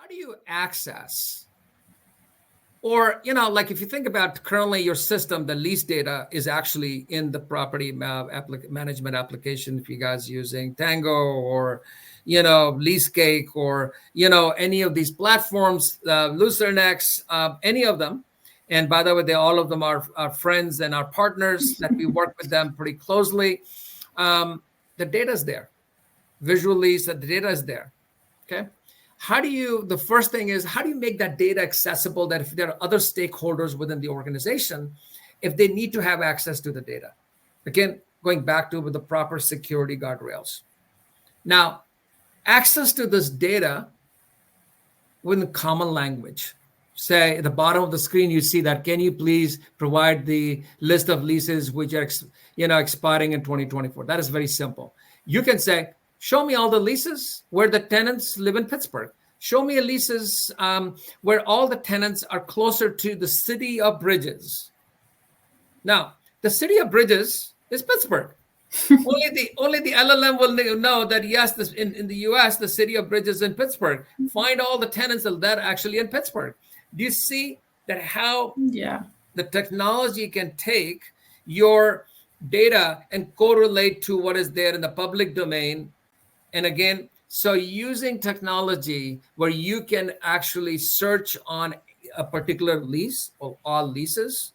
how do you access? Or, like if you think about currently your system, the lease data is actually in the property management application. If you guys using Tango or, LeaseCake or, any of these platforms, LucerNex, any of them. And by the way, all of them are our friends and our partners that we work with them pretty closely. The data is there. Visually, so the data is there. Okay. The first thing is, how do you make that data accessible that if there are other stakeholders within the organization, if they need to have access to the data? Again, going back to with the proper security guardrails. Now, access to this data within common language. Say at the bottom of the screen, you see that, can you please provide the list of leases which are expiring in 2024? That is very simple. You can say, show me all the leases where the tenants live in Pittsburgh. Show me leases where all the tenants are closer to the city of Bridges. Now, the city of Bridges is Pittsburgh. only the LLM will know that, yes, in the US, the city of Bridges in Pittsburgh. Find all the tenants that are actually in Pittsburgh. Do you see that how the technology can take your data and correlate to what is there in the public domain? And again, so using technology where you can actually search on a particular lease or all leases.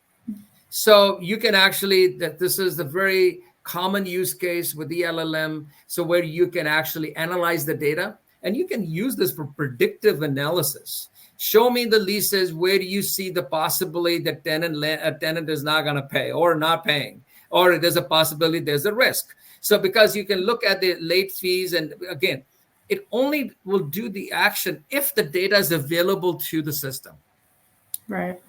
So you can actually, this is the very common use case with the LLM. So where you can actually analyze the data and you can use this for predictive analysis. Show me the leases where do you see the possibility that a tenant is not going to pay or not paying, or there's a possibility there's a risk. So because you can look at the late fees, and again, it only will do the action if the data is available to the system. Right.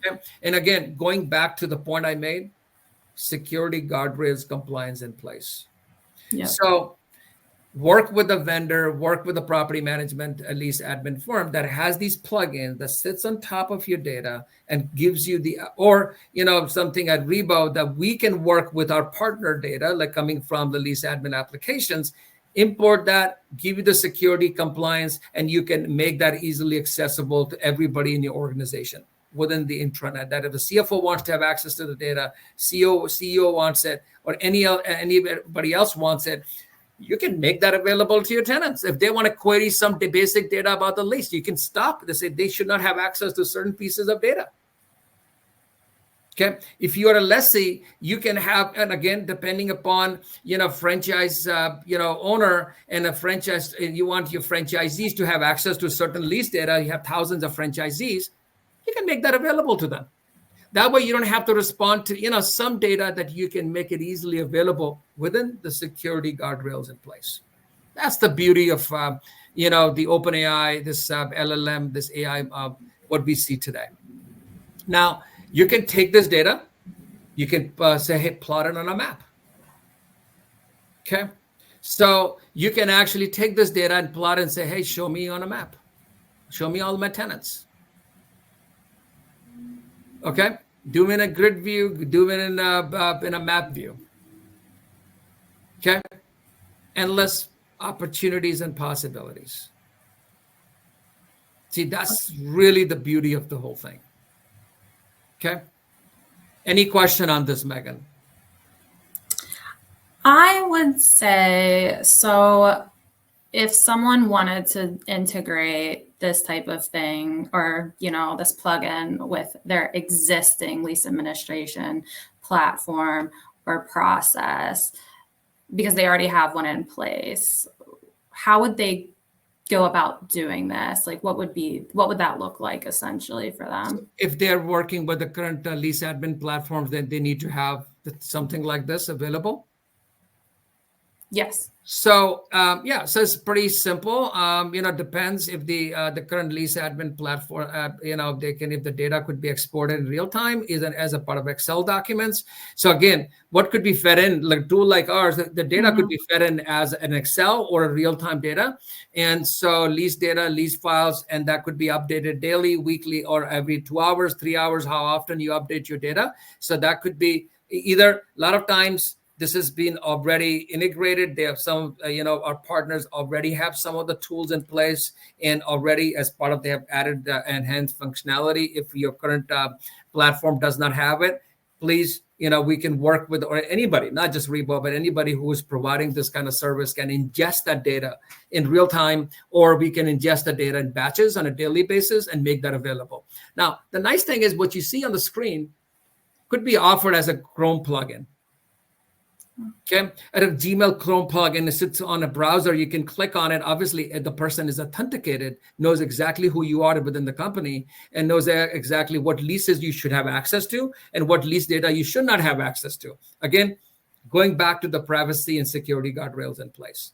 And again, going back to the point I made, security guardrails, compliance in place. Yeah. So work with the vendor, work with the property management, at least admin firm that has these plugins that sits on top of your data and gives you something at Rebo that we can work with our partner data, like coming from the lease admin applications, import that, give you the security compliance, and you can make that easily accessible to everybody in your organization within the intranet. That if the CFO wants to have access to the data, CEO wants it, or anybody else wants it, you can make that available to your tenants. If they want to query some basic data about the lease, you can stop. They say they should not have access to certain pieces of data. Okay. If you are a lessee, you can have, and again, depending upon, franchise, owner and a franchise, you want your franchisees to have access to certain lease data. You have thousands of franchisees. You can make that available to them. That way you don't have to respond to, some data that you can make it easily available within the security guardrails in place. That's the beauty of, the OpenAI, this LLM, this AI, what we see today. Now, you can take this data, you can say, hey, plot it on a map. Okay. So you can actually take this data and plot it and say, hey, show me on a map. Show me all my tenants. Okay, do it in a grid view, do it in a map view. Okay, endless opportunities and possibilities. See, that's really the beauty of the whole thing. Okay, any question on this, Megan? I would say, so if someone wanted to integrate this type of thing or, this plugin with their existing lease administration platform or process, because they already have one in place, how would they go about doing this? Like, what would that look like essentially for them? If they're working with the current lease admin platforms, then they need to have something like this available? Yes. So so it's pretty simple. Depends if the current lease admin platform, if the data could be exported in real time, as a part of Excel documents. So again, what could be fed in, like a tool like ours, the data could be fed in as an Excel or a real time data, and so lease data, lease files, and that could be updated daily, weekly, or every 2 hours, 3 hours, how often you update your data. So that could be either a lot of times. This has been already integrated. They have some, our partners already have some of the tools in place, and already as part of, they have added enhanced functionality. If your current platform does not have it, please, we can work with, or anybody, not just Repo, but anybody who is providing this kind of service can ingest that data in real time, or we can ingest the data in batches on a daily basis and make that available. Now, the nice thing is what you see on the screen could be offered as a Chrome plugin. Okay, at a Gmail Chrome plugin, it sits on a browser. You can click on it. Obviously, if the person is authenticated, knows exactly who you are within the company, and knows exactly what leases you should have access to and what lease data you should not have access to. Again, going back to the privacy and security guardrails in place.